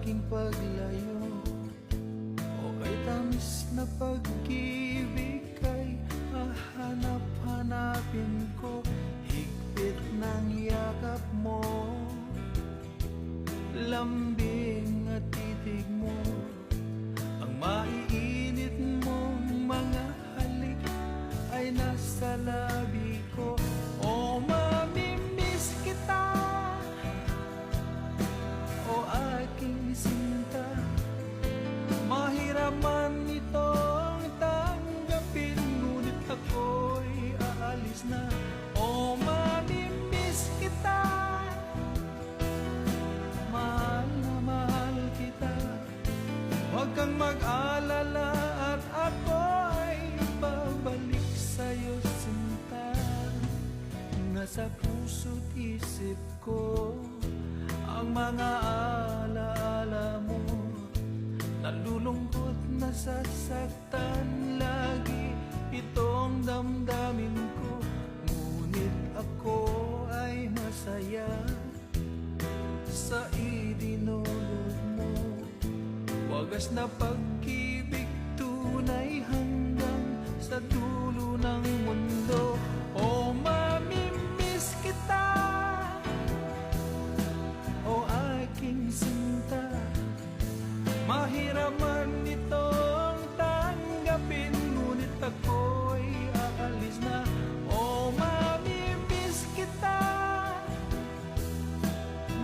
aking paglayo, o kay tamis na pag-ibig kay hahanap-hanapin ko, higpit ng yakap mo, lambing at titig mo, ang maiinit mong mga halik ay nasa labi ko. O mamimiss kita, o aking sinta, mahirap man itong tanggapin, ngunit ako'y aalis na. O mamimiss kita, mahal na mahal kita, huwag kang mag-alala at ako ay babalik sa'yo, sinta. Nasa puso't isip ko ang mga alaala mo, nalulungkot, nasasaktan lagi itong damdamin ko, ngunit ako ay masaya sa idinulot mo. Wagas na pag-ibig, tunay hanggang sa dulo ng mundo. O mamimiss kita, o aking sinta, mahirap man itong tanggapin, ngunit ako'y aalis na. O mamimiss kita,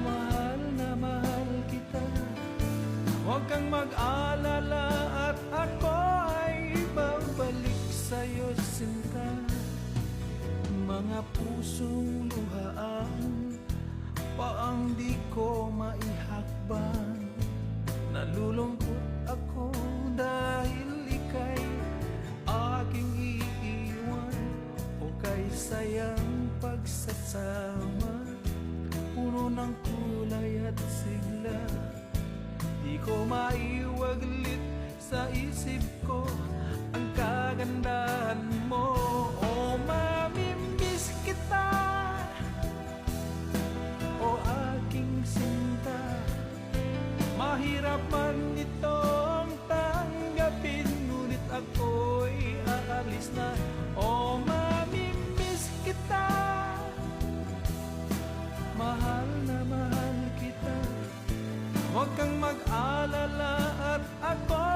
mahal na mahal kita, huwag kang mag-alala at ako ay babalik sa'yo, sinta. Mga pusong luhaan paang di ko maihakbang, nalulungkot ako dahil ika'y aking iiwan, o kay sayang pagsasama, puno ng kulay at sigla, di ko maiwaglit sa isip ko ang kagandahan mo. O mamimiss kita, o aking sinta, mahirap man itong tanggapin, ngunit ako'y aalis na. O mamimiss kita, mahal na mahal kita, huwag kang mag-alala at ako